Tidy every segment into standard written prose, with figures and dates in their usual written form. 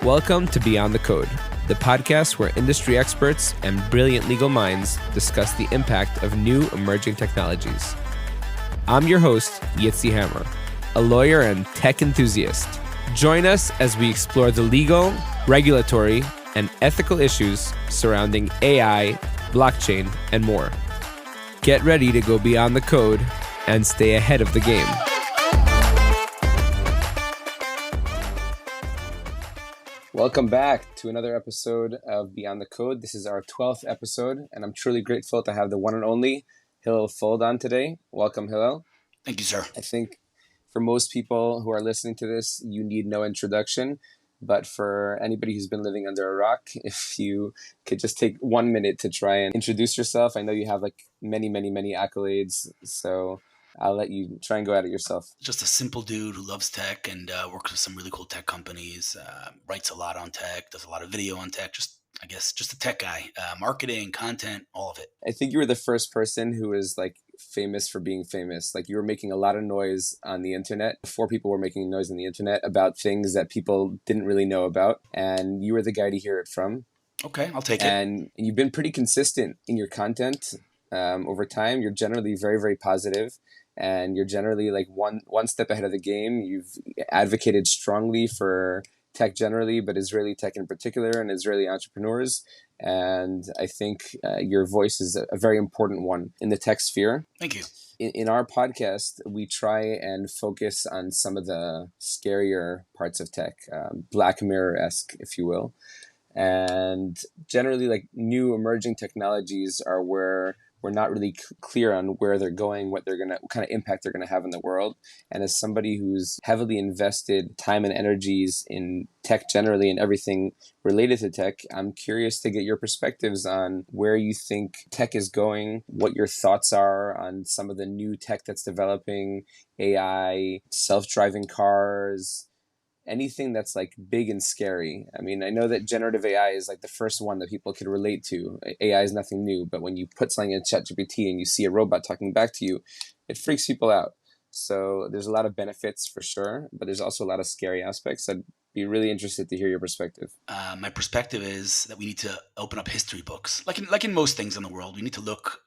Welcome to Beyond the Code, the podcast where industry experts and brilliant legal minds discuss the impact of new emerging technologies. I'm your host, Yitzi Hammer, a lawyer and tech enthusiast. Join us as we explore the legal, regulatory, and ethical issues surrounding AI, blockchain, and more. Get ready to go beyond the code and stay ahead of the game. Welcome back to another episode of Beyond the Code. This is our 12th episode, and I'm truly grateful to have the one and only Hillel Fuld on today. Welcome, Hillel. Thank you, sir. I think for most people who are listening to this, you need no introduction. But for anybody who's been living under a rock, if you could just take 1 minute to try and introduce yourself. I know you have like many accolades, so I'll let you try and go at it yourself. Just a simple dude who loves tech and works with some really cool tech companies, writes a lot on tech, does a lot of video on tech, just a tech guy, marketing, content, all of it. I think you were the first person who was like famous for being famous. Like you were making a lot of noise on the internet before people were making noise on the internet about things that people didn't really know about. And you were the guy to hear it from. Okay, I'll take it. And you've been pretty consistent in your content over time. You're generally very, very positive. And you're generally like one step ahead of the game. You've advocated strongly for tech generally, but Israeli tech in particular and Israeli entrepreneurs. And I think your voice is a very important one in the tech sphere. Thank you. In our podcast, we try and focus on some of the scarier parts of tech, Black Mirror-esque, if you will. And generally, like new emerging technologies are where we're not really clear on where they're going, what kind of impact they're gonna have in the world. And as somebody who's heavily invested time and energies in tech generally and everything related to tech, I'm curious to get your perspectives on where you think tech is going, what your thoughts are on some of the new tech that's developing, AI, self-driving cars, anything that's like big and scary. I mean, I know that generative AI is like the first one that people could relate to. AI is nothing new, but when you put something in ChatGPT and you see a robot talking back to you, it freaks people out. So there's a lot of benefits for sure, but there's also a lot of scary aspects. I'd be really interested to hear your perspective. My perspective is that we need to open up history books. Like in most things in the world, we need to look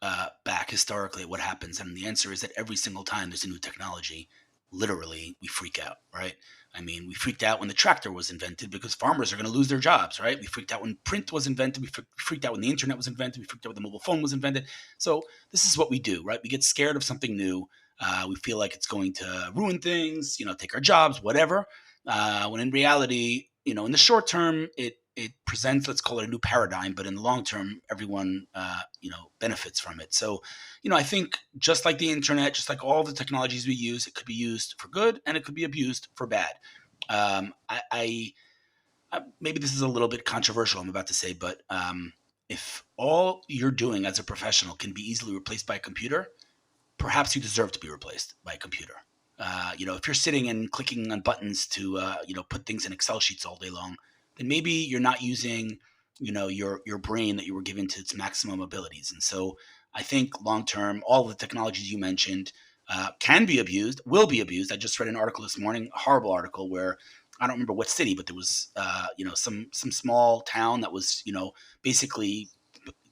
back historically at what happens. And the answer is that every single time there's a new technology, literally, we freak out, right? I mean, we freaked out when the tractor was invented because farmers are going to lose their jobs, right? We freaked out when print was invented. We freaked out when the internet was invented. We freaked out when the mobile phone was invented. So this is what we do, right? We get scared of something new. We feel like it's going to ruin things, take our jobs, whatever. When in reality, in the short term, it presents, let's call it a new paradigm, but in the long term, everyone, benefits from it. So, I think just like the internet, just like all the technologies we use, it could be used for good and it could be abused for bad. I maybe this is a little bit controversial, I'm about to say, but if all you're doing as a professional can be easily replaced by a computer, perhaps you deserve to be replaced by a computer. If you're sitting and clicking on buttons to, put things in Excel sheets all day long, then maybe you're not using, your brain that you were given to its maximum abilities. And so I think long-term, all the technologies you mentioned can be abused, will be abused. I just read an article this morning, a horrible article where I don't remember what city, but there was, some small town that was, basically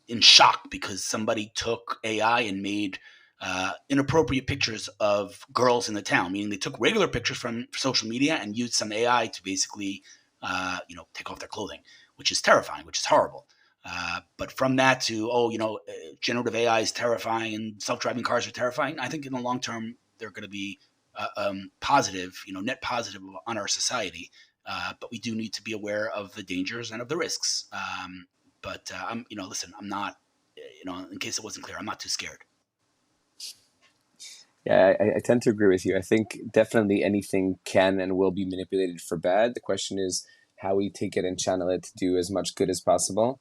in shock because somebody took AI and made inappropriate pictures of girls in the town, meaning they took regular pictures from social media and used some AI to basically, take off their clothing, which is terrifying, which is horrible. But from that to, generative AI is terrifying and self-driving cars are terrifying, I think in the long term, they're going to be positive, net positive on our society. But we do need to be aware of the dangers and of the risks. Listen, I'm not, in case it wasn't clear, I'm not too scared. Yeah, I tend to agree with you. I think definitely anything can and will be manipulated for bad. The question is how we take it and channel it to do as much good as possible.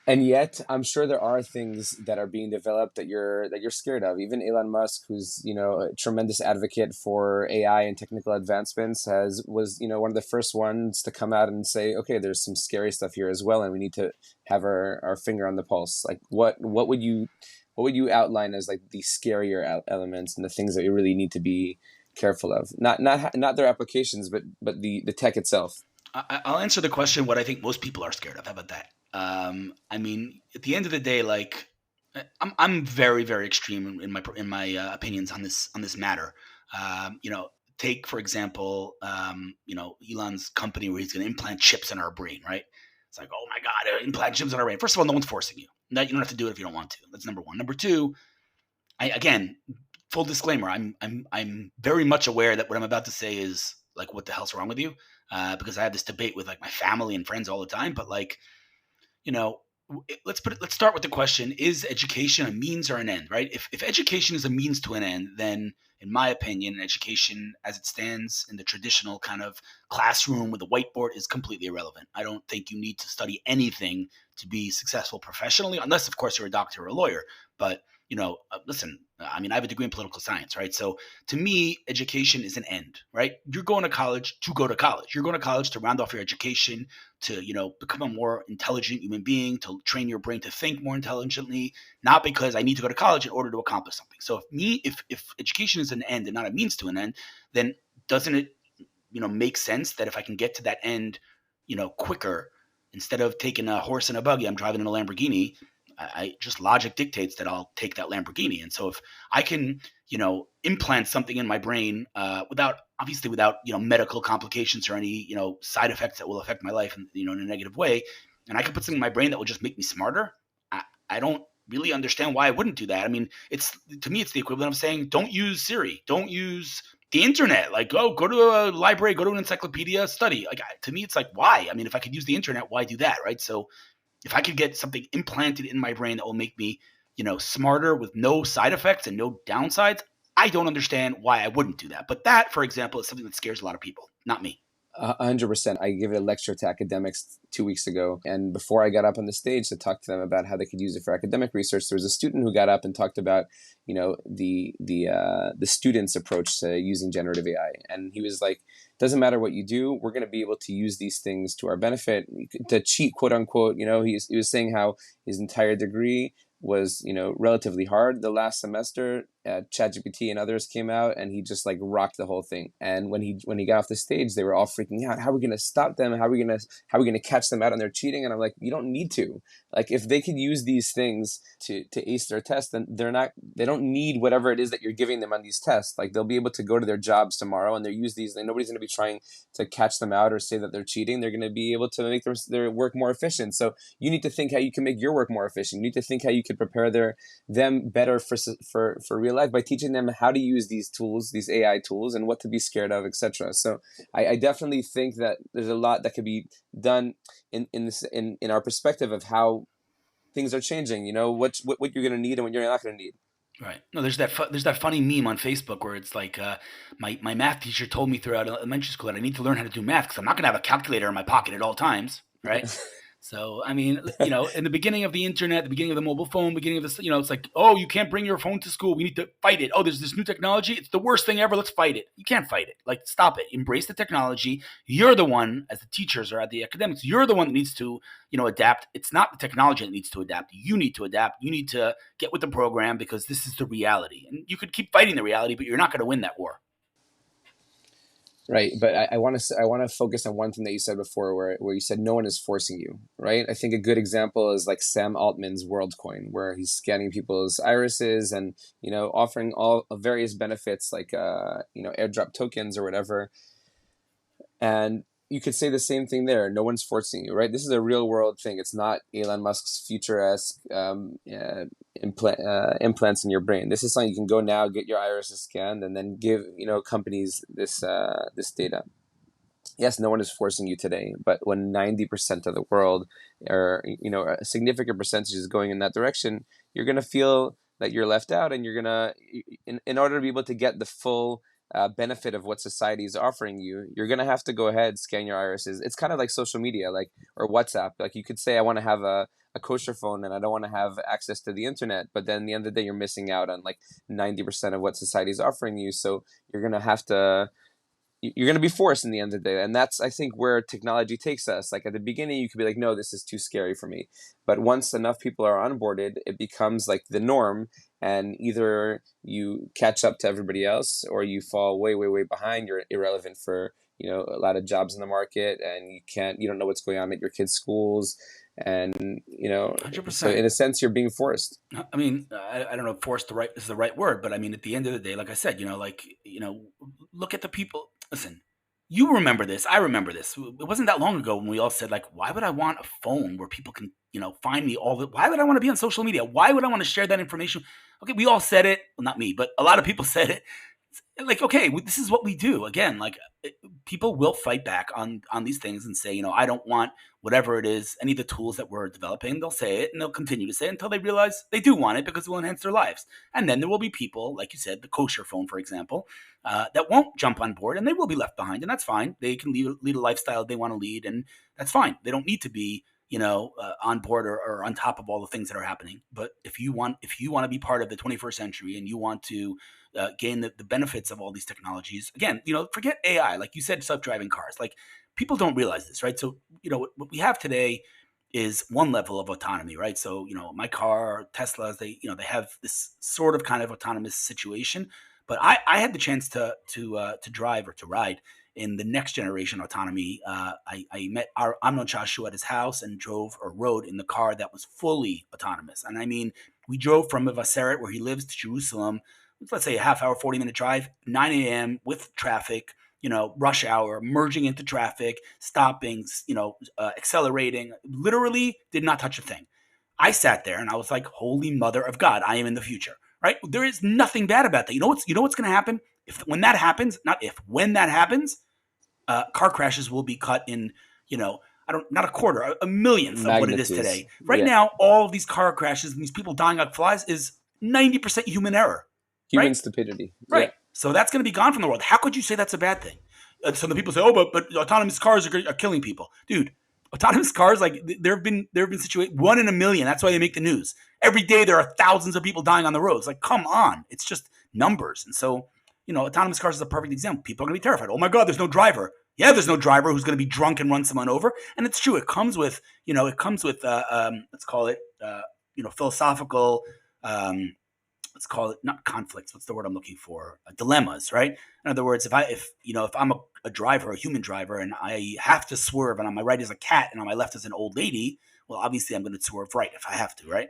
And yet, I'm sure there are things that are being developed that you're scared of. Even Elon Musk, who's a tremendous advocate for AI and technical advancements, was one of the first ones to come out and say, okay, there's some scary stuff here as well, and we need to have our finger on the pulse. Like, what would you outline as like the scarier elements and the things that you really need to be careful of? Not their applications, but the tech itself. I'll answer the question what I think most people are scared of. How about that? I mean, at the end of the day, like I'm very very extreme in my opinions on this matter. You know, take for example, you know, Elon's company where he's going to implant chips in our brain, right? It's like, oh my god, implant chips in our brain. First of all, no one's forcing you. No, you don't have to do it if you don't want to. That's number one. Number two, I again, full disclaimer, I'm very much aware that what I'm about to say is like, what the hell's wrong with you? Because I have this debate with like my family and friends all the time. But like, you know, let's start with the question: is education a means or an end? Right? If education is a means to an end, then in my opinion, education as it stands in the traditional kind of classroom with a whiteboard is completely irrelevant. I don't think you need to study anything to be successful professionally, unless of course you're a doctor or a lawyer. But you know, listen, I mean, I have a degree in political science, right? So to me, education is an end, right? You're going to college to go to college. You're going to college to round off your education, to, you know, become a more intelligent human being, to train your brain to think more intelligently, not because I need to go to college in order to accomplish something. So if education is an end and not a means to an end, then doesn't it, you know, make sense that if I can get to that end, you know, quicker, instead of taking a horse and a buggy, I'm driving in a Lamborghini. I just logic dictates that I'll take that Lamborghini. And so if I can, you know, implant something in my brain without, obviously without, you know, medical complications or any, you know, side effects that will affect my life, in, you know, in a negative way, and I can put something in my brain that will just make me smarter, I don't really understand why I wouldn't do that. I mean, it's, to me, it's the equivalent of saying, don't use Siri, don't use the internet. Like, go to a library, go to an encyclopedia, study. Like, to me, it's like, why? I mean, if I could use the internet, why do that, right? So if I could get something implanted in my brain that will make me, you know, smarter with no side effects and no downsides, I don't understand why I wouldn't do that. But that, for example, is something that scares a lot of people, not me. 100%. I gave a lecture to academics 2 weeks ago, and before I got up on the stage to talk to them about how they could use it for academic research, there was a student who got up and talked about, you know, the student's approach to using generative AI, and he was like, "Doesn't matter what you do, we're going to be able to use these things to our benefit, to cheat, quote unquote." You know, he was saying how his entire degree was, you know, relatively hard the last semester. ChatGPT and others came out, and he just like rocked the whole thing. And when he got off the stage, they were all freaking out. How are we going to stop them? How are we going to catch them out on their cheating? And I'm like, you don't need to. Like, if they could use these things to ace their test, then they don't need whatever it is that you're giving them on these tests. Like, they'll be able to go to their jobs tomorrow, and they use these, and nobody's going to be trying to catch them out or say that they're cheating. They're going to be able to make their work more efficient. So you need to think how you can make your work more efficient. You need to think how you could prepare them better for real life by teaching them how to use these tools, these AI tools, and what to be scared of, etc. So I definitely think that there's a lot that could be done in our perspective of how things are changing. You know, what you're going to need and what you're not going to need. Right. No, there's that funny meme on Facebook where it's like, my math teacher told me throughout elementary school that I need to learn how to do math because I'm not going to have a calculator in my pocket at all times, right? So, I mean, you know, in the beginning of the internet, the beginning of the mobile phone, beginning of this, you know, it's like, oh, you can't bring your phone to school. We need to fight it. Oh, there's this new technology. It's the worst thing ever. Let's fight it. You can't fight it. Like, stop it. Embrace the technology. You're the one, as the teachers or as the academics, you're the one that needs to, you know, adapt. It's not the technology that needs to adapt. You need to adapt. You need to get with the program because this is the reality. And you could keep fighting the reality, but you're not going to win that war. Right, but I want to focus on one thing that you said before, where you said no one is forcing you. Right, I think a good example is like Sam Altman's WorldCoin, where he's scanning people's irises and, you know, offering all various benefits like you know, airdrop tokens or whatever. And you could say the same thing there. No one's forcing you, right? This is a real world thing. It's not Elon Musk's future-esque implants in your brain. This is something you can go now, get your irises scanned, and then give, you know, companies this data. Yes, no one is forcing you today, but when 90% of the world, or, you know, a significant percentage is going in that direction, you're gonna feel that you're left out, and you're gonna, in order to be able to get the full benefit of what society is offering you, you're gonna have to go ahead, scan your irises. It's kind of like social media, like, or WhatsApp. Like, you could say, I want to have a kosher phone and I don't want to have access to the internet, but then at the end of the day, you're missing out on like 90% of what society is offering you. So you're gonna have to you're going to be forced in the end of the day. And that's, I think, where technology takes us. Like at the beginning, you could be like, no, this is too scary for me. But once enough people are onboarded, it becomes like the norm. And either you catch up to everybody else or you fall way, way, way behind. You're irrelevant for, a lot of jobs in the market, and you don't know what's going on at your kids' schools. And, so 100%. in a sense, you're being forced. I mean, I don't know if forced is the right word, but I mean, at the end of the day, like I said, look at the people. Listen, you remember this. I remember this. It wasn't that long ago when we all said, like, why would I want a phone where people can, find me why would I want to be on social media? Why would I want to share that information? Okay, we all said it. Well, not me, but a lot of people said it. Like, okay, this is what we do. Again, like, people will fight back on these things and say, I don't want whatever it is, any of the tools that we're developing. They'll say it and they'll continue to say it until they realize they do want it because it will enhance their lives. And then there will be people, like you said, the kosher phone, for example, that won't jump on board, and they will be left behind, and that's fine. They can lead a lifestyle they want to lead, and that's fine. They don't need to be on board or on top of all the things that are happening. But if you want to be part of the 21st century and you want to gain the benefits of all these technologies, again, forget AI, like you said, self-driving cars. Like, people don't realize this, right? So, what we have today is one level of autonomy, right? So, my car, Teslas, they have this sort of kind of autonomous situation. But I had the chance to drive or to ride in the next generation autonomy. I met our Amnon Chashu at his house and drove or rode in the car that was fully autonomous. And I mean, we drove from Mevaseret, where he lives, to Jerusalem. Let's say a half hour, 40-minute drive, 9 a.m. with traffic, rush hour, merging into traffic, stopping, accelerating, literally did not touch a thing. I sat there and I was like, holy mother of God, I am in the future, right? There is nothing bad about that. You know what's going to happen? When that happens, car crashes will be cut in, not a quarter, a millionth of what it is Magnitudes. today. Right Yeah. now, all of these car crashes and these people dying like flies is 90% human error, Human right? stupidity. Yeah. Right. So that's going to be gone from the world. How could you say that's a bad thing? So the people say, "Oh, but autonomous cars are killing people." Dude, autonomous cars, like, there have been situations, 1 in 1,000,000. That's why they make the news. Every day there are thousands of people dying on the roads. Like, come on, it's just numbers. And so, autonomous cars is a perfect example. People are going to be terrified. Oh my God, there's no driver. Yeah, there's no driver who's going to be drunk and run someone over. And it's true. It comes with, let's call it, philosophical. Let's call it, not conflicts. What's the word I'm looking for? Dilemmas, right? In other words, if I'm a driver, a human driver, and I have to swerve, and on my right is a cat, and on my left is an old lady, well, obviously I'm going to swerve right if I have to, right?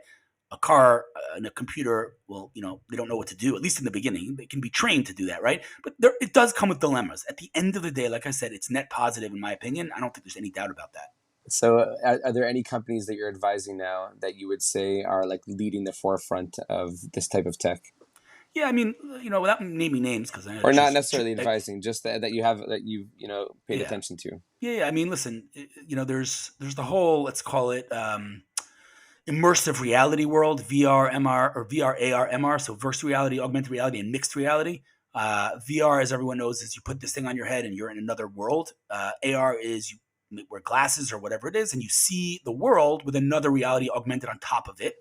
A car and a computer, well, they don't know what to do. At least in the beginning, they can be trained to do that, right? But it does come with dilemmas. At the end of the day, like I said, it's net positive in my opinion. I don't think there's any doubt about that. So, are there any companies that you're advising now that you would say are like leading the forefront of this type of tech, Yeah, I mean, without naming names, because I or not necessarily advising, just that you have that you've paid yeah. attention to? Yeah. I mean, listen, there's the whole, let's call it, immersive reality world, VR, MR, or VR, AR, MR. So virtual reality, augmented reality, and mixed reality. VR, as everyone knows, is you put this thing on your head and you're in another world. AR is you wear glasses or whatever it is, and you see the world with another reality augmented on top of it.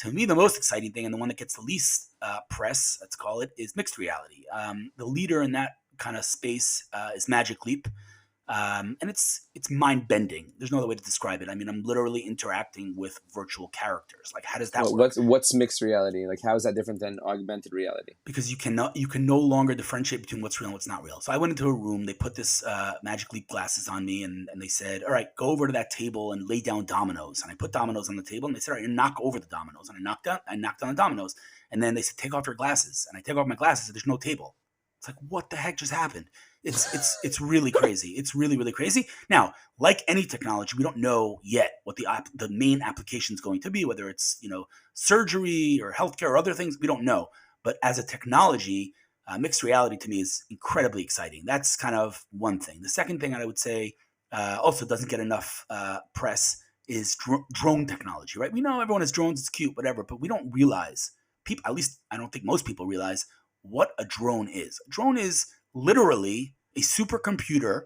To me, the most exciting thing, and the one that gets the least press, let's call it, is mixed reality. The leader in that kind of space is Magic Leap. And it's mind bending. There's no other way to describe it. I mean, I'm literally interacting with virtual characters. Like, how does that work? What's mixed reality? Like, how is that different than augmented reality? Because you can no longer differentiate between what's real and what's not real. So I went into a room. They put this Magic Leap glasses on me, and they said, "All right, go over to that table and lay down dominoes." And I put dominoes on the table, and they said, "All right, you knock over the dominoes." And I knocked down the dominoes. And then they said, "Take off your glasses." And I take off my glasses, and there's no table. It's like, what the heck just happened? It's really crazy. It's really, really crazy. Now, like any technology, we don't know yet what the main application is going to be, whether it's, surgery or healthcare or other things. We don't know. But as a technology, mixed reality to me is incredibly exciting. That's kind of one thing. The second thing I would say also doesn't get enough press is drone technology, right? We know everyone has drones. It's cute, whatever, but we don't realize, at least I don't think most people realize, what a drone is. A drone is literally a supercomputer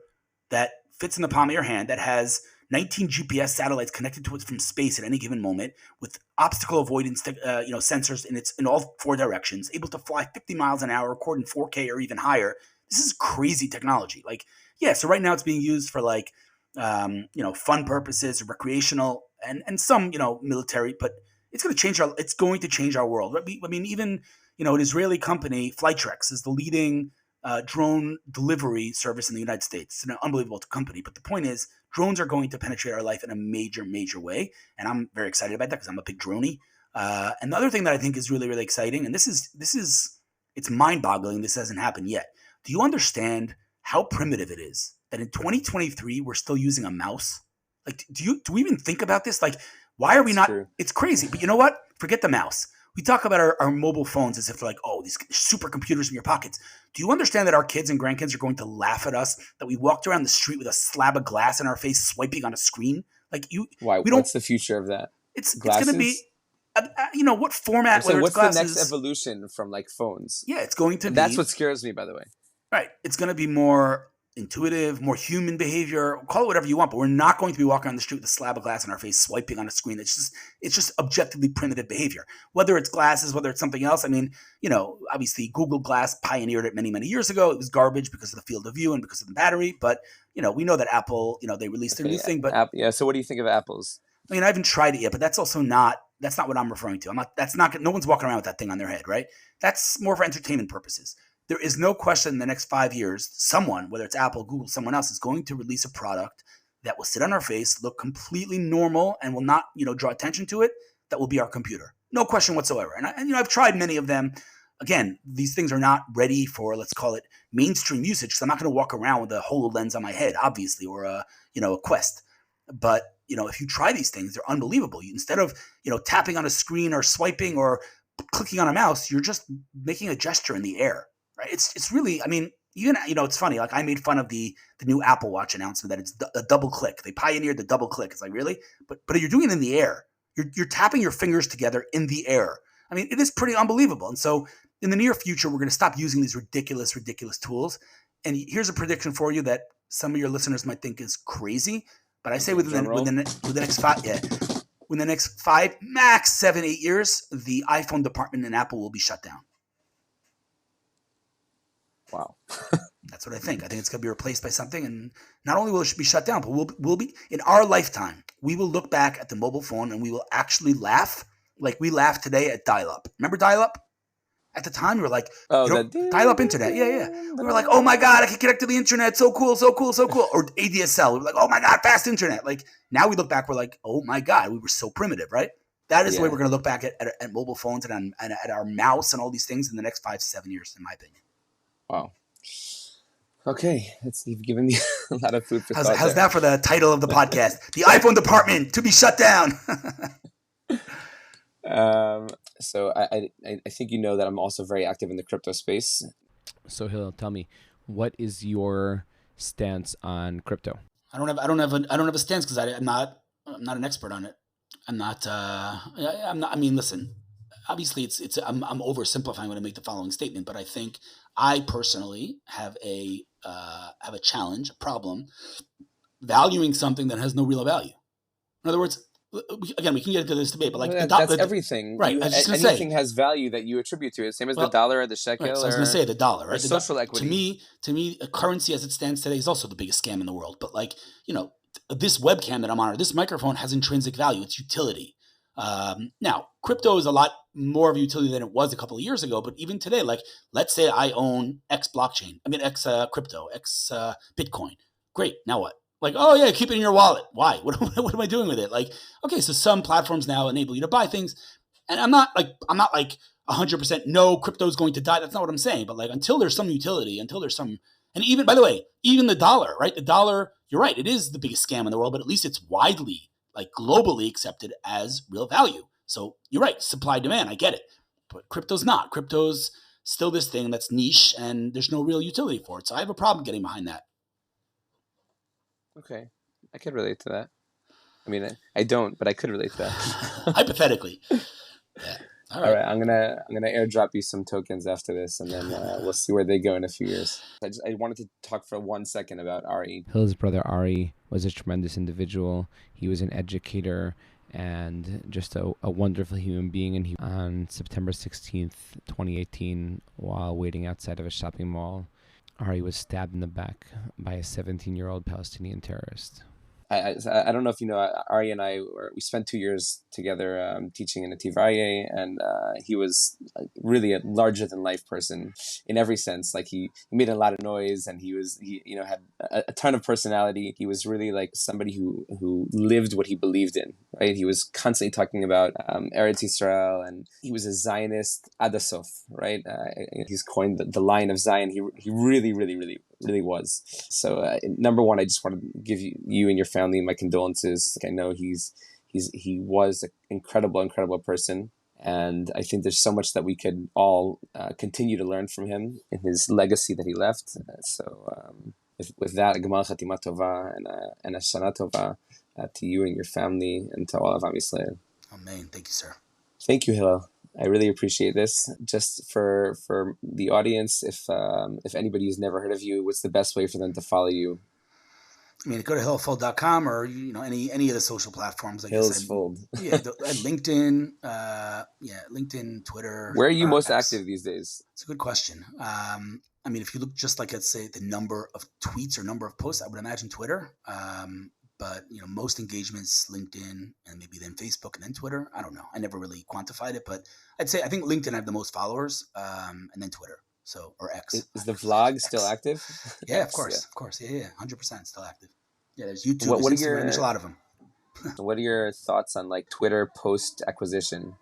that fits in the palm of your hand, that has 19 GPS satellites connected to it from space at any given moment, with obstacle avoidance sensors in all four directions, able to fly 50 miles an hour, record in 4K or even higher. This is crazy technology. Like, yeah, so right now it's being used for like, fun purposes, recreational, and some, military, but it's going to change our world. I mean, even, an Israeli company, Flytrex, is the leading drone delivery service in the United States. It's an unbelievable company. But the point is, drones are going to penetrate our life in a major, major way. And I'm very excited about that because I'm a big droney. And the other thing that I think is really, really exciting, and it's mind-boggling. This hasn't happened yet. Do you understand how primitive it is that in 2023 we're still using a mouse? Like, do we even think about this? Like, why are we not? True. It's crazy. But you know what? Forget the mouse. We talk about our mobile phones as if they're like, oh, these supercomputers in your pockets. Do you understand that our kids and grandkids are going to laugh at us that we walked around the street with a slab of glass in our face swiping on a screen? Like, Why? We don't. What's the future of that? It's going to be, what format? So what's glasses, the next evolution from like phones? Yeah, it's going to be. That's what scares me, by the way. Right. It's going to be more intuitive, more human behavior. Call it whatever you want, but we're not going to be walking on the street with a slab of glass in our face, swiping on a screen. It's just objectively primitive behavior. Whether it's glasses, whether it's something else. I mean, obviously Google Glass pioneered it many, many years ago. It was garbage because of the field of view and because of the battery. But, we know that Apple, they released their new thing. But so what do you think of Apple's? I mean, I haven't tried it yet, but that's not what I'm referring to. No one's walking around with that thing on their head, right? That's more for entertainment purposes. There is no question in the next 5 years, someone, whether it's Apple, Google, someone else, is going to release a product that will sit on our face, look completely normal, and will not, draw attention to it. That will be our computer. No question whatsoever. And I've tried many of them. Again, these things are not ready for, let's call it, mainstream usage. So I'm not going to walk around with a HoloLens on my head, obviously, or a Quest. But if you try these things, they're unbelievable. Instead of tapping on a screen or swiping or clicking on a mouse, you're just making a gesture in the air. Right? It's really, I mean, even it's funny. Like, I made fun of the new Apple Watch announcement that it's a double click. They pioneered the double click. It's like, really, but you're doing it in the air. You're tapping your fingers together in the air. I mean, it is pretty unbelievable. And so in the near future, we're going to stop using these ridiculous tools. And here's a prediction for you that some of your listeners might think is crazy, but I say within the next 5, max 7, 8 years, the iPhone department in Apple will be shut down. Wow. That's what I think. I think it's going to be replaced by something. And not only will it be shut down, but we'll be, in our lifetime, we will look back at the mobile phone and we will actually laugh like we laugh today at dial-up. Remember dial-up? At the time, we were like, dial-up internet. Yeah. We were like, oh my God, I can connect to the internet. So cool. Or ADSL. We were like, oh my God, fast internet. Like, now we look back, we're like, oh my God, we were so primitive, right? That is the way we're going to look back at mobile phones and at our mouse and all these things in the next 5 to 7 years, in my opinion. Wow. Okay, you've given me a lot of food for thought. How's that for the title of the podcast? The iPhone department to be shut down. So I think that I'm also very active in the crypto space. So Hillel, tell me, what is your stance on crypto? I don't have a stance because I'm not an expert on it. I'm not. I mean, listen. Obviously, I'm oversimplifying when I make the following statement, but I think I personally have a challenge, a problem, valuing something that has no real value. In other words, again, we can get into this debate, but like that's everything, right? I was just going anything has value that you attribute to it. Same as the dollar or the shekel. Right, so I was going to say the dollar, right? Social equity. To me, a currency as it stands today is also the biggest scam in the world. But like this webcam that I'm on, or this microphone, has intrinsic value. It's utility. Now, crypto is a lot more of utility than it was a couple of years ago. But even today, like, let's say I own X blockchain. I mean, X crypto, X Bitcoin. Great. Now what? Like, oh yeah, keep it in your wallet. Why? What am I doing with it? Like, okay, so some platforms now enable you to buy things, and I'm not like 100% no, crypto is going to die. That's not what I'm saying. But like, until there's some utility, until there's some, and even, by the way, even the dollar, right? The dollar, you're right, it is the biggest scam in the world, but at least it's widely, like, globally accepted as real value. So you're right, supply demand, I get it, but crypto's not. Crypto's still this thing that's niche, and there's no real utility for it. So I have a problem getting behind that. Okay, I could relate to that. I mean, I don't, but I could relate to that. Hypothetically. Yeah. All right. I'm gonna airdrop you some tokens after this, and then we'll see where they go in a few years. I wanted to talk for 1 second about Ari. Hill's brother Ari was a tremendous individual. He was an educator and just a wonderful human being. And on September 16th, 2018, while waiting outside of a shopping mall, Ari was stabbed in the back by a 17-year-old Palestinian terrorist. I don't know if you know, Ari and we spent 2 years together teaching in a Tivaye, and he was really a larger than life person in every sense. Like he made a lot of noise, and he had a ton of personality. He was really like somebody who lived what he believed in, right? He was constantly talking about Eretz Yisrael, and he was a Zionist adasof, right? He's coined the line of Zion. He really, really, really, really was. So number one, I just want to give you and your family my condolences. I know he was an incredible person, and I think there's so much that we could all continue to learn from him in his legacy that he left. With that, Gmal Chatima Tova and a Shana Tova to you and your family and to all of Am Yisrael. Amen. Thank you, sir. Thank you, Hillel. I really appreciate this. Just for the audience, if anybody has never heard of you, what's the best way for them to follow you? I mean, go to hillelfuld.com or any of the social platforms. Like Hillel Fuld. Yeah, LinkedIn, LinkedIn, Twitter. Where are you most active these days? It's a good question. I mean, if you look just like, let's say, the number of tweets or number of posts, I would imagine Twitter. But most engagements, LinkedIn, and maybe then Facebook and then Twitter. I don't know. I never really quantified it, but I think LinkedIn I have the most followers, and then Twitter. So, or X. Is the vlog still active? Yeah, X, of course. Yeah, 100% still active. Yeah, there's YouTube, there's Instagram, there's a lot of them. What are your thoughts on like Twitter post-acquisition,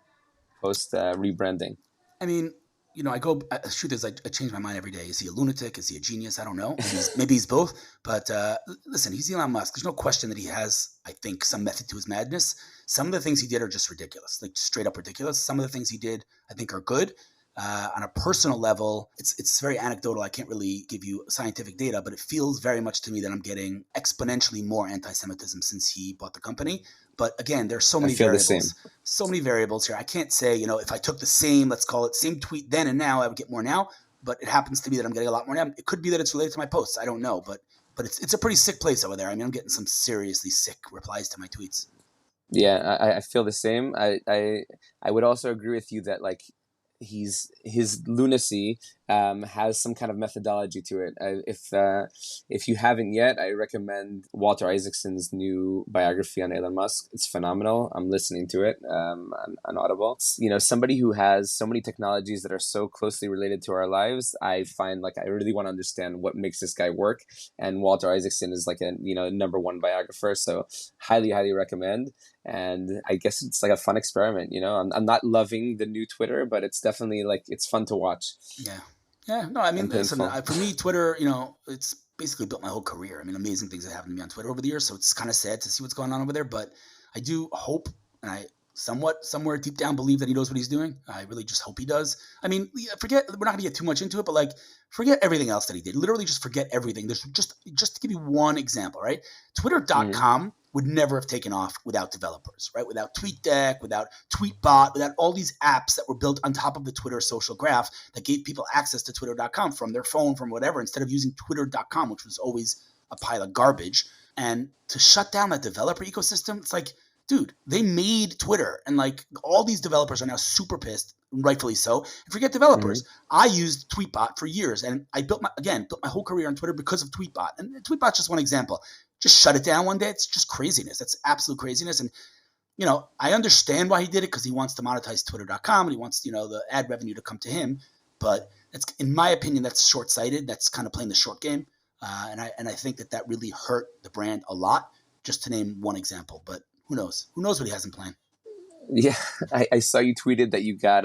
post-rebranding? I mean, the truth is I change my mind every day. Is he a lunatic? Is he a genius? I don't know. Maybe he's both. But listen, he's Elon Musk. There's no question that he has, I think, some method to his madness. Some of the things he did are just ridiculous, like straight up ridiculous. Some of the things he did, I think, are good. On a personal level, it's very anecdotal. I can't really give you scientific data, but it feels very much to me that I'm getting exponentially more anti-Semitism since he bought the company. But again, there's so many variables. So many variables here. I can't say, if I took the same, let's call it same tweet then and now, I would get more now. But it happens to be that I'm getting a lot more now. It could be that it's related to my posts. I don't know. But it's a pretty sick place over there. I mean, I'm getting some seriously sick replies to my tweets. Yeah, I feel the same. I would also agree with you that like his lunacy has some kind of methodology to it. If you haven't yet, I recommend Walter Isaacson's new biography on Elon Musk. It's phenomenal. I'm listening to it on Audible. It's, somebody who has so many technologies that are so closely related to our lives. I find like I really want to understand what makes this guy work. And Walter Isaacson is like a number one biographer. So highly recommend. And I guess it's like a fun experiment. I'm not loving the new Twitter, but it's definitely like it's fun to watch. Yeah, no, I mean, listen, for me, Twitter, it's basically built my whole career. I mean, amazing things have happened to me on Twitter over the years, so it's kind of sad to see what's going on over there. But I do hope, and I somewhere deep down believe that he knows what he's doing. I really just hope he does. I mean, we're not going to get too much into it, but like, forget everything else that he did. Literally just forget everything. There's just to give you one example, right? Twitter.com would never have taken off without developers, right? Without TweetDeck, without Tweetbot, without all these apps that were built on top of the Twitter social graph that gave people access to Twitter.com from their phone, from whatever, instead of using Twitter.com, which was always a pile of garbage. And to shut down that developer ecosystem, it's like, dude, they made Twitter, and like all these developers are now super pissed, rightfully so. And forget developers. I used Tweetbot for years, and I built my whole career on Twitter because of Tweetbot. And Tweetbot's just one example. Just shut it down one day. It's just craziness. That's absolute craziness. And, I understand why he did it because he wants to monetize Twitter.com and he wants, the ad revenue to come to him. But that's, in my opinion, that's short-sighted. That's kind of playing the short game. And I think that really hurt the brand a lot, just to name one example. But who knows? Who knows what he has in plan? Yeah, I saw you tweeted that you got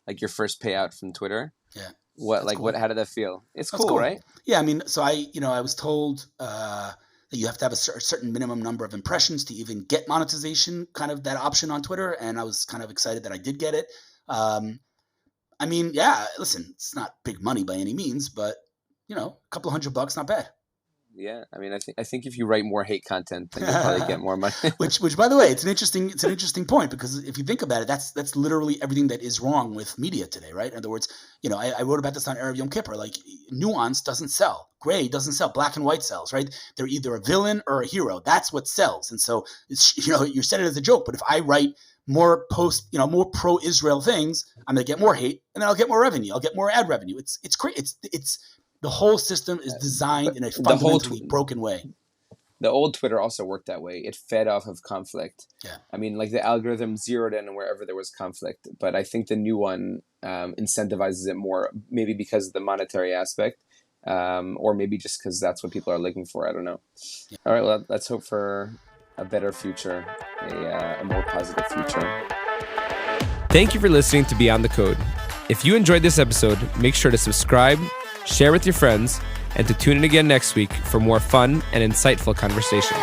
like your first payout from Twitter. Yeah. How did that feel? It's cool, right? Yeah, I mean, so I was told that you have to have a certain minimum number of impressions to even get monetization, kind of that option on Twitter, and I was kind of excited that I did get it. I mean, yeah, listen, it's not big money by any means, but a couple $100, not bad. Yeah, I mean, I think if you write more hate content, then you'll probably get more money. which, by the way, it's an interesting point, because if you think about it, that's literally everything that is wrong with media today, right? In other words, I wrote about this on Erev Yom Kippur. Like, nuance doesn't sell, gray doesn't sell, black and white sells, right? They're either a villain or a hero. That's what sells. And so it's, you said it as a joke, but if I write more more pro-Israel things, I'm gonna get more hate, and then I'll get more revenue. I'll get more ad revenue. It's great. It's The whole system is designed in a fundamentally broken way. The old Twitter also worked that way. It fed off of conflict. Yeah. I mean, like the algorithm zeroed in wherever there was conflict. But I think the new one incentivizes it more, maybe because of the monetary aspect, or maybe just because that's what people are looking for. I don't know. Yeah. All right, well, let's hope for a better future, a more positive future. Thank you for listening to Beyond the Code. If you enjoyed this episode, make sure to subscribe, share with your friends, and to tune in again next week for more fun and insightful conversation.